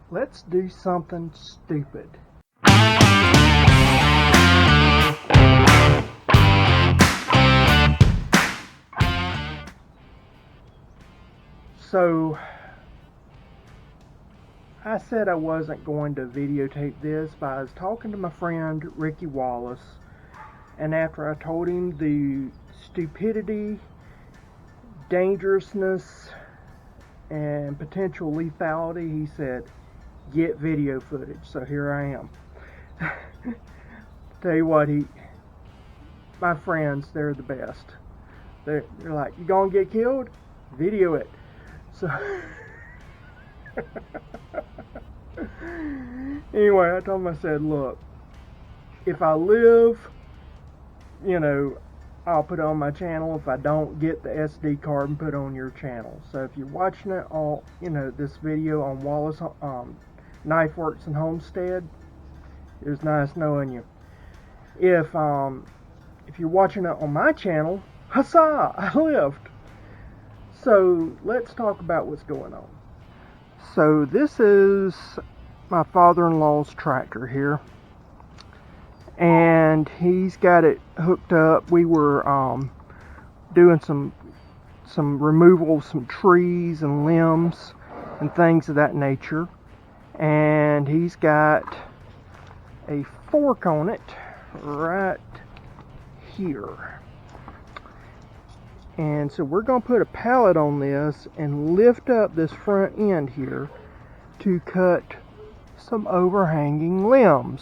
Let's do something stupid. So, I said I wasn't going to videotape this, but I was talking to my friend Ricky Wallace, and after I told him the stupidity, dangerousness, and potential lethality, he said, get video footage. So here I am. Tell you what, my friends, they're the best. They're like, you gonna get killed? Video it. So anyway, I told him, I said, look, if I live, I'll put it on my channel. If I don't, get the SD card and put it on your channel. So if you're watching it on, this video on Wallace Knife Works and Homestead, it was nice knowing you. If you're watching it on my channel, huzzah, I lived. So let's talk about what's going on. So this is my father-in-law's tractor here, and he's got it hooked up. We were doing some removal of some trees and limbs and things of that nature, and he's got a fork on it right here. And so we're going to put a pallet on this and lift up this front end here to cut some overhanging limbs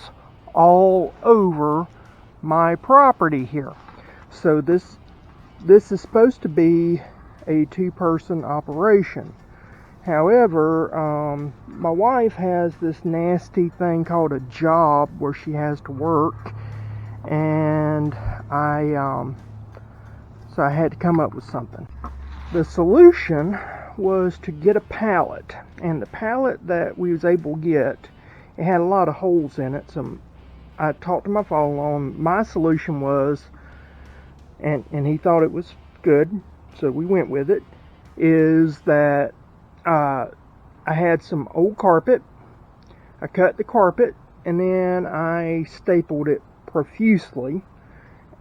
all over my property here. So this is supposed to be a two-person operation. However, my wife has this nasty thing called a job where she has to work, and so I had to come up with something. The solution was to get a pallet, and the pallet that we was able to get, it had a lot of holes in it. So I talked to my father-in-law, and my solution was, and he thought it was good, so we went with it, is that I had some old carpet. I cut the carpet, and then I stapled it profusely,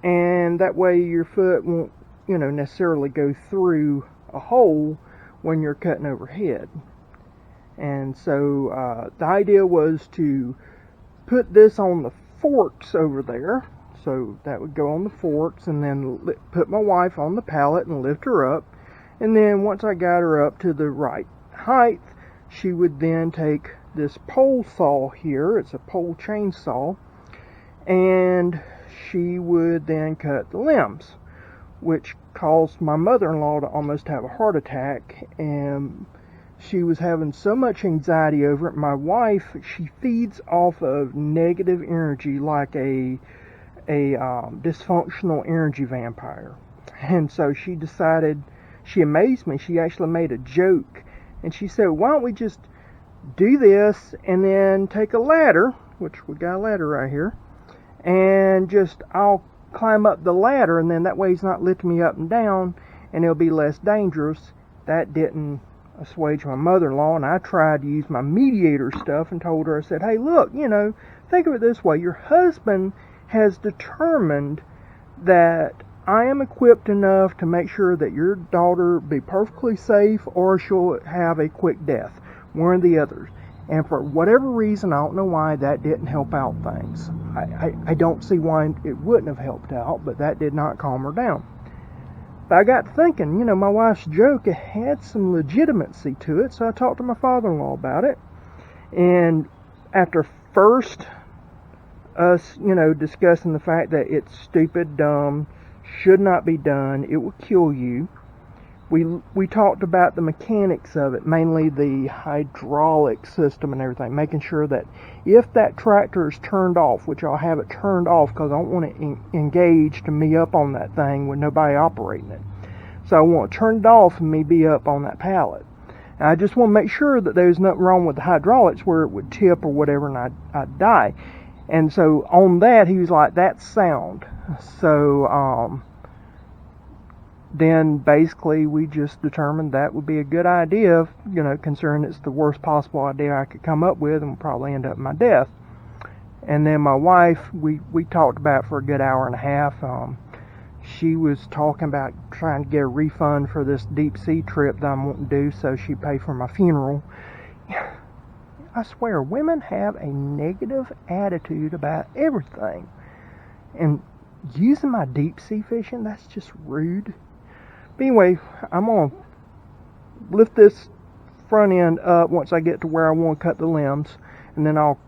and that way your foot won't necessarily go through a hole when you're cutting overhead. And so the idea was to put this on the forks over there, so that would go on the forks, and then put my wife on the pallet and lift her up, and then once I got her up to the right height, she would then take this pole saw here, it's a pole chainsaw, and she would then cut the limbs, which caused my mother-in-law to almost have a heart attack, and she was having so much anxiety over it. My wife, she feeds off of negative energy like a dysfunctional energy vampire, and so she decided, she amazed me, she actually made a joke, and she said, why don't we just do this and then take a ladder, which we got a ladder right here, and I'll climb up the ladder, and then that way he's not lifting me up and down, and it'll be less dangerous. That didn't assuage my mother-in-law, and I tried to use my mediator stuff and told her, I said, hey, look, think of it this way. Your husband has determined that I am equipped enough to make sure that your daughter be perfectly safe, or she'll have a quick death, one or the other. And for whatever reason, I don't know why, that didn't help out things. I don't see why it wouldn't have helped out, but that did not calm her down. But I got thinking, my wife's joke, it had some legitimacy to it, so I talked to my father-in-law about it. And after first us, discussing the fact that it's stupid, dumb, should not be done, it will kill you, we talked about the mechanics of it, mainly the hydraulic system and everything, making sure that if that tractor is turned off, which I'll have it turned off because I don't want it engaged to me up on that thing with nobody operating it. So I want to turn it off and me be up on that pallet. And I just want to make sure that there's nothing wrong with the hydraulics where it would tip or whatever and I'd die. And so on that, he was like, that's sound. So then basically we just determined that would be a good idea, considering it's the worst possible idea I could come up with and would probably end up in my death. And then my wife, we talked about it for a good hour and a half. She was talking about trying to get a refund for this deep sea trip that I'm wanting to do, so she'd pay for my funeral. I swear, women have a negative attitude about everything. And using my deep sea fishing, that's just rude. But anyway, I'm going to lift this front end up once I get to where I want to cut the limbs, and then I'll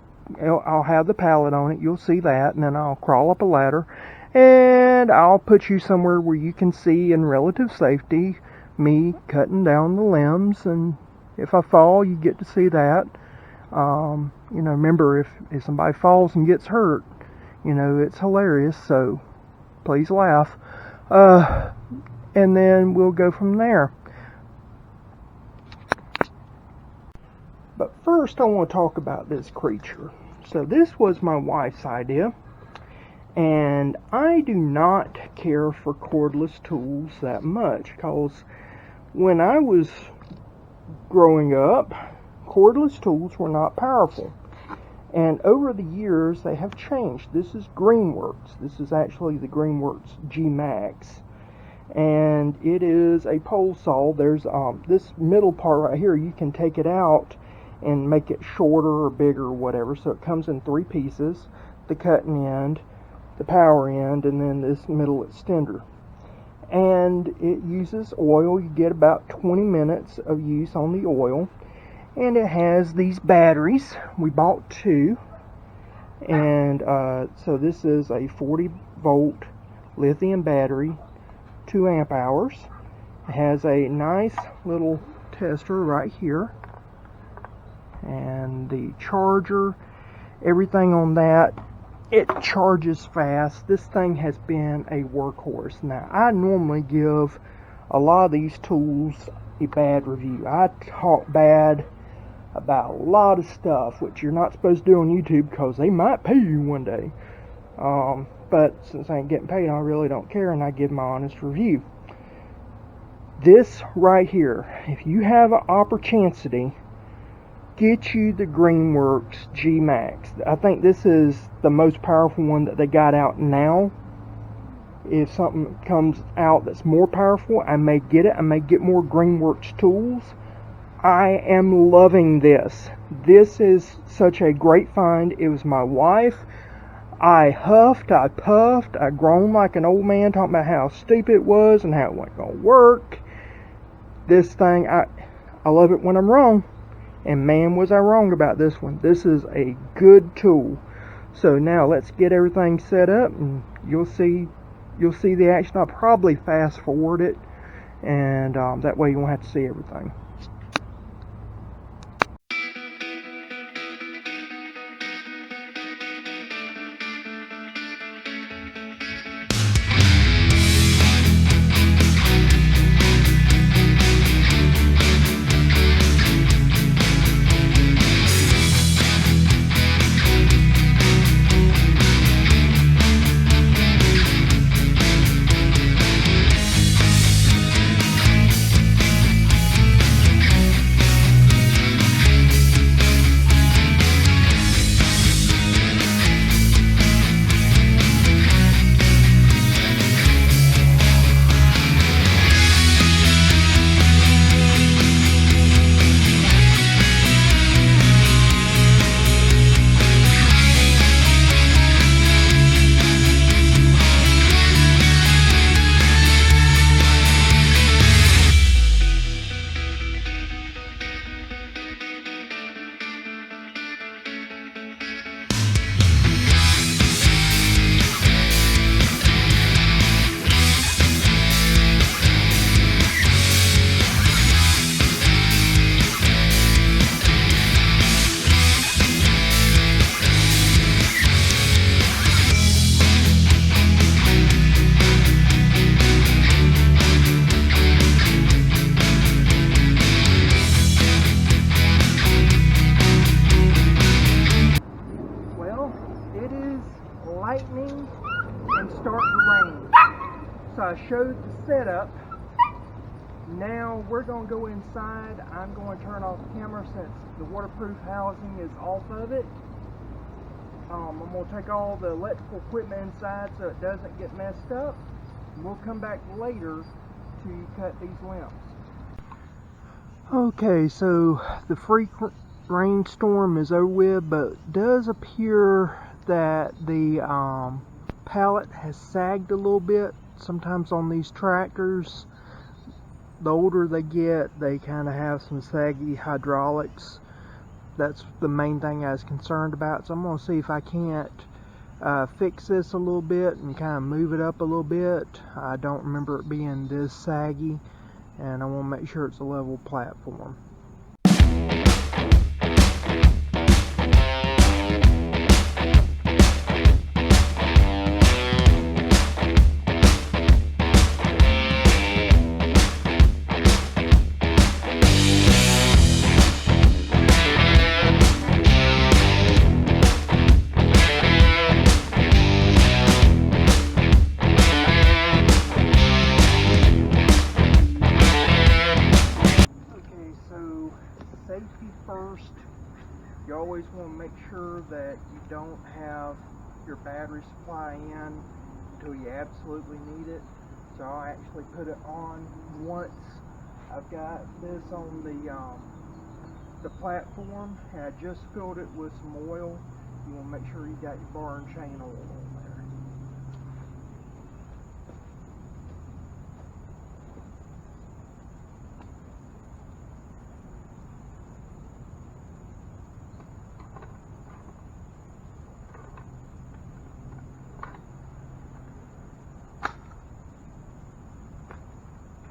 have the pallet on it. You'll see that, and then I'll crawl up a ladder, and I'll put you somewhere where you can see in relative safety me cutting down the limbs, and if I fall, you get to see that. Remember, if somebody falls and gets hurt, it's hilarious, so please laugh. And then we'll go from there. But first I want to talk about this creature. So this was my wife's idea, and I do not care for cordless tools that much, because when I was growing up, cordless tools were not powerful. And over the years, they have changed. This is Greenworks. This is actually the Greenworks G-Max. And it is a pole saw. There's this middle part right here, you can take it out and make it shorter or bigger or whatever. So it comes in 3 pieces: the cutting end, the power end, and then this middle extender. And it uses oil. You get about 20 minutes of use on the oil. And it has these batteries. We bought 2. And so this is a 40 volt lithium battery, 2 amp hours. It has a nice little tester right here. And the charger, everything on that, it charges fast. This thing has been a workhorse. Now, I normally give a lot of these tools a bad review. I talk bad about a lot of stuff, which you're not supposed to do on YouTube because they might pay you one day. But since I ain't getting paid, I really don't care, and I give my honest review. This right here, if you have an opportunity, get you the Greenworks G-Max. I think this is the most powerful one that they got out now. If something comes out that's more powerful, I may get it. I may get more Greenworks tools. I am loving this. This is such a great find. It was my wife. I huffed, I puffed, I groaned like an old man talking about how stupid it was and how it wasn't going to work. This thing, I love it when I'm wrong. And man, was I wrong about this one. This is a good tool. So now let's get everything set up, and you'll see the action. I'll probably fast forward it, and that way you won't have to see everything. Lightning and starting to rain. So I showed the setup Now we're going to go inside. I'm going to turn off the camera since the waterproof housing is off of it. I'm going to take all the electrical equipment inside so it doesn't get messed up. We'll come back later to cut these limbs. Okay, so the frequent rainstorm is over with, but it does appear that the pallet has sagged a little bit. Sometimes on these tractors, the older they get, they kind of have some saggy hydraulics. That's the main thing I was concerned about. So I'm going to see if I can't fix this a little bit and kind of move it up a little bit. I don't remember it being this saggy, and I want to make sure it's a level platform. Safety first. You always want to make sure that you don't have your battery supply in until you absolutely need it. So I'll actually put it on once I've got this on the platform, and I just filled it with some oil. You want to make sure you got your bar and chain oil on there.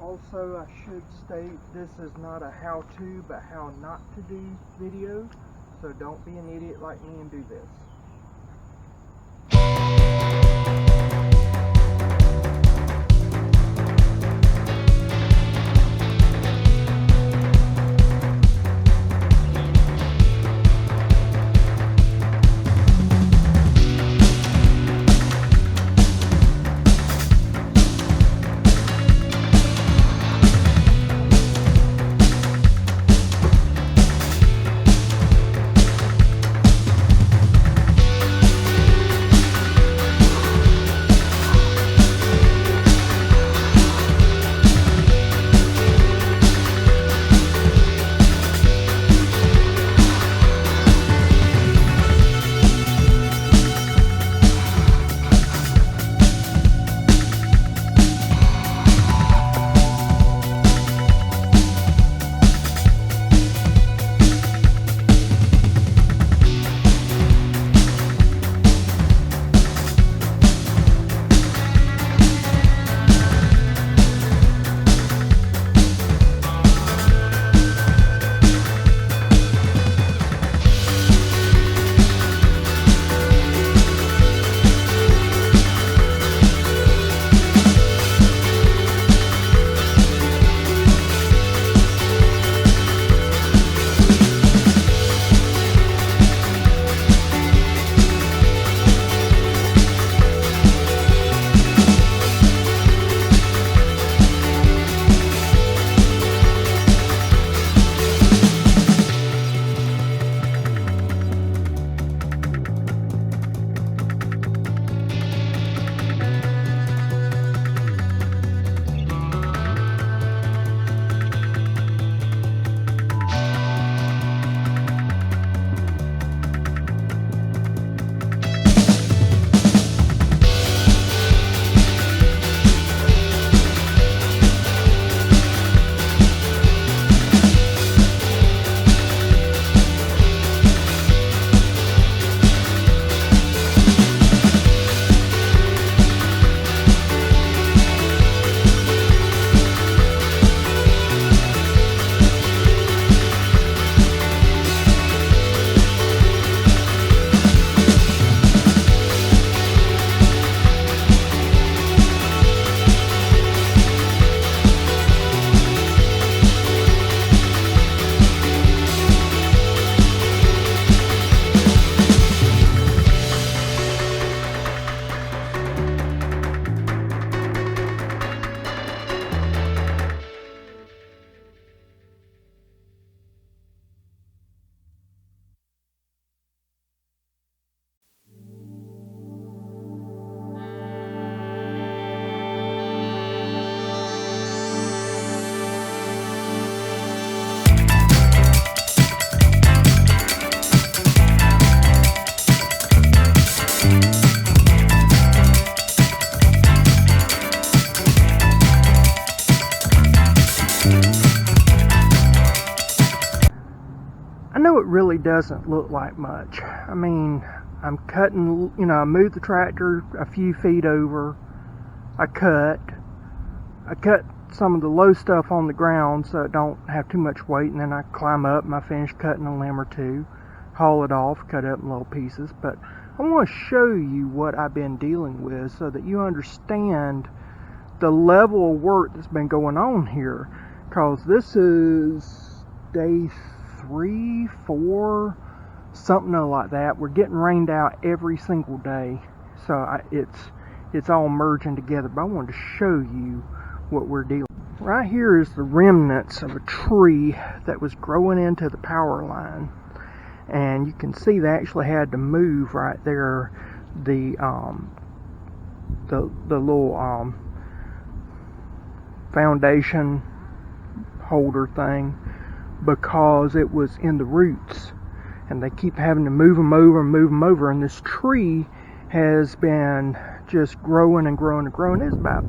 Also, I should state this is not a how-to but how not to do video, so don't be an idiot like me and do this. doesn't look like much. I mean, I'm cutting, I moved the tractor a few feet over. I cut some of the low stuff on the ground so it don't have too much weight, and then I climb up and I finish cutting a limb or two, haul it off, cut it up in little pieces. But I want to show you what I've been dealing with so that you understand the level of work that's been going on here, because this is day 3, 4, something like that. We're getting rained out every single day, so it's all merging together. But I wanted to show you what we're dealing with. Right here is the remnants of a tree that was growing into the power line, and you can see they actually had to move right there the little foundation holder thing, because it was in the roots, and they keep having to move them over, and this tree has been just growing and growing and growing. It's about,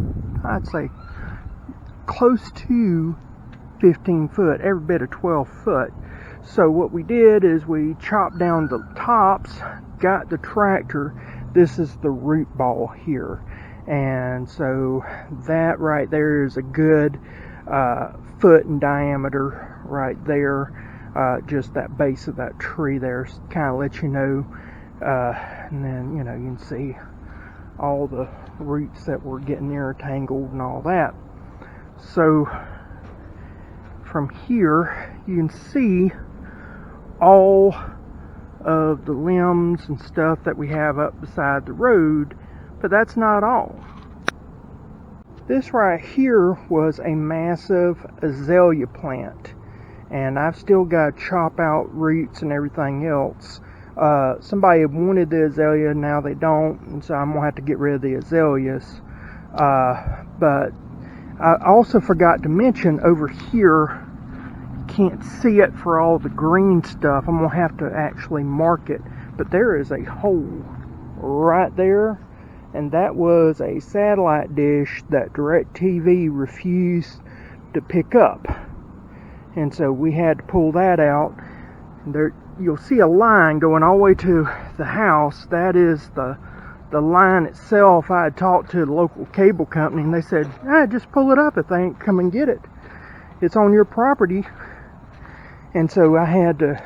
I'd say, close to 15 foot, every bit of 12 foot. So what we did is we chopped down the tops, got the tractor. This is the root ball here, and so that right there is a good foot in diameter right there. Just that base of that tree there kind of lets you know, and then you can see all the roots that were getting intertangled and all that. So from here you can see all of the limbs and stuff that we have up beside the road, but that's not all. This right here was a massive azalea plant, and I've still got to chop out roots and everything else. Somebody wanted the azalea, now they don't, and so I'm gonna have to get rid of the azaleas. But I also forgot to mention over here, can't see it for all the green stuff. I'm gonna have to actually mark it, but there is a hole right there, and that was a satellite dish that DirecTV refused to pick up, and so we had to pull that out. There you'll see a line going all the way to the house. That is the line itself. I had talked to the local cable company, and they said, just pull it up if they ain't come and get it. It's on your property. And so I had to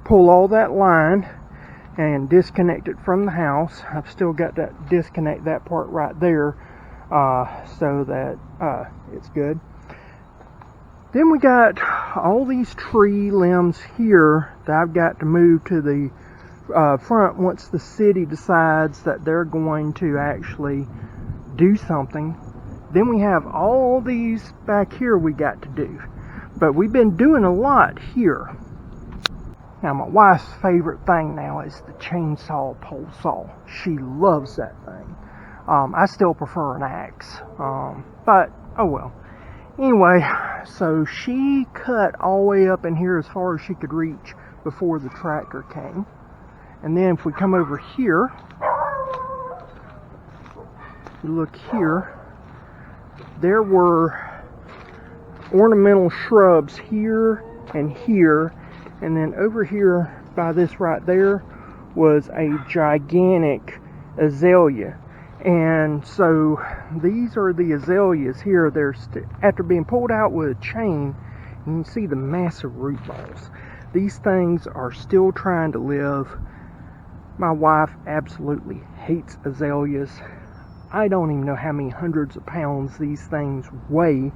pull all that line and disconnect it from the house. I've still got to disconnect that part right there, so that it's good. Then we got all these tree limbs here that I've got to move to the front once the city decides that they're going to actually do something. Then we have all these back here we got to do. But we've been doing a lot here. Now my wife's favorite thing now is the chainsaw pole saw. She loves that thing. I still prefer an axe, but oh well. Anyway, so she cut all the way up in here as far as she could reach before the tractor came. And then if we come over here, you look here, there were ornamental shrubs here, and then over here by this right there was a gigantic azalea. And so these are the azaleas here. They're after being pulled out with a chain, and you can see the massive root balls. These things are still trying to live. My wife absolutely hates azaleas. I don't even know how many hundreds of pounds these things weigh.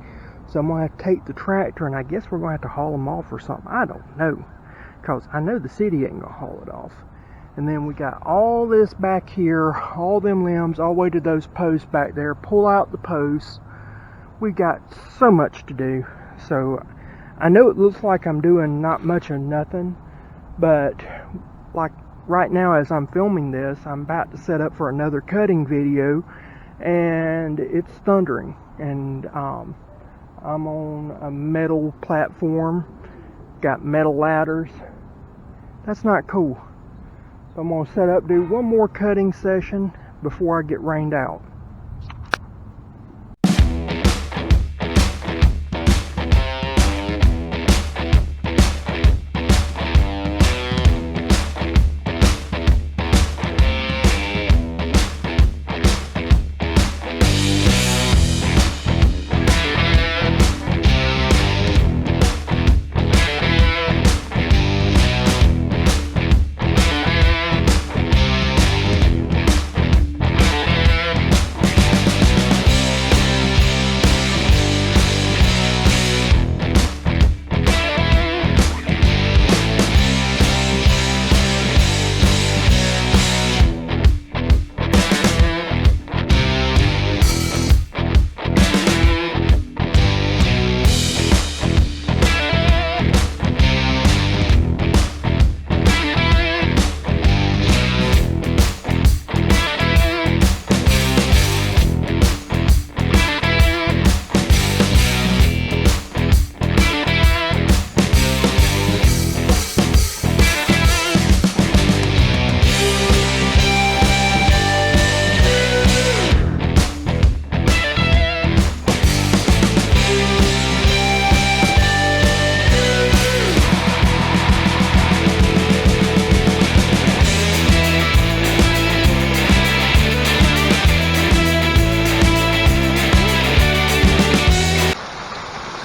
So I'm going to have to take the tractor, and I guess we're going to have to haul them off or something. I don't know, because I know the city ain't going to haul it off. And then we got all this back here, all them limbs, all the way to those posts back there. Pull out the posts. We got so much to do. So I know it looks like I'm doing not much of nothing, but like right now as I'm filming this, I'm about to set up for another cutting video, and it's thundering. And I'm on a metal platform, got metal ladders. That's not cool. So I'm going to set up, do one more cutting session before I get rained out.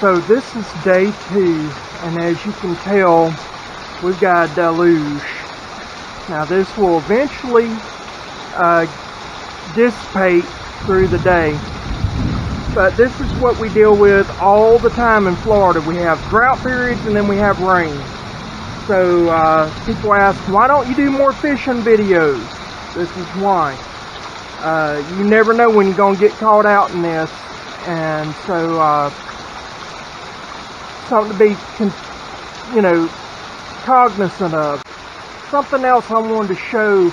So this is day 2, and as you can tell, we've got a deluge. Now this will eventually dissipate through the day, but this is what we deal with all the time in Florida. We have drought periods and then we have rain. So people ask, why don't you do more fishing videos? This is why. You never know when you're going to get caught out in this, and so something to be, cognizant of. Something else I wanted to show.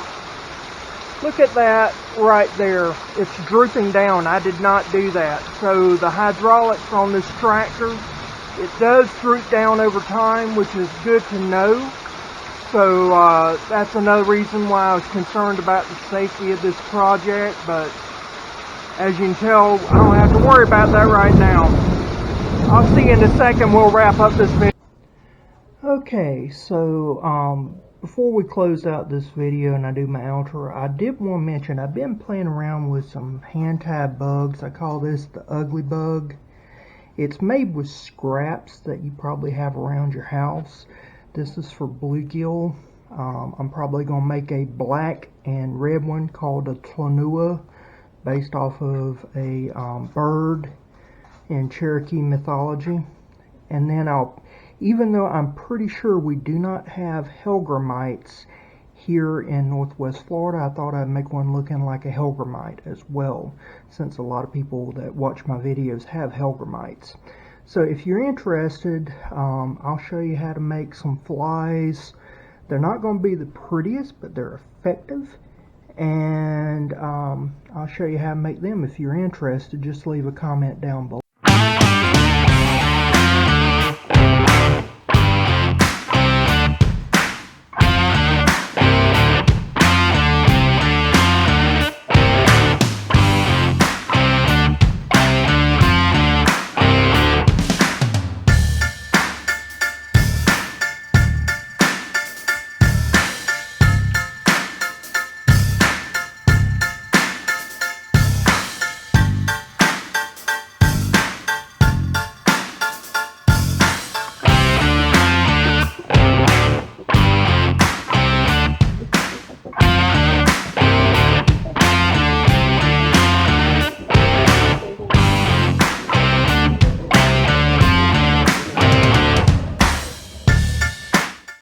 Look at that right there. It's drooping down. I did not do that. So the hydraulics on this tractor, it does droop down over time, which is good to know. So that's another reason why I was concerned about the safety of this project. But as you can tell, I don't have to worry about that right now. I'll see you in a second. We'll wrap up this video. Okay, so before we close out this video and I do my outro, I did want to mention I've been playing around with some hand-tied bugs. I call this the ugly bug. It's made with scraps that you probably have around your house. This is for bluegill. I'm probably going to make a black and red one called a Tlanua, based off of a bird in Cherokee mythology. And then even though I'm pretty sure we do not have hellgrammites here in Northwest Florida, I thought I'd make one looking like a hellgrammite as well, since a lot of people that watch my videos have hellgrammites. So if you're interested, I'll show you how to make some flies. They're not going to be the prettiest, but they're effective. And I'll show you how to make them. If you're interested, just leave a comment down below.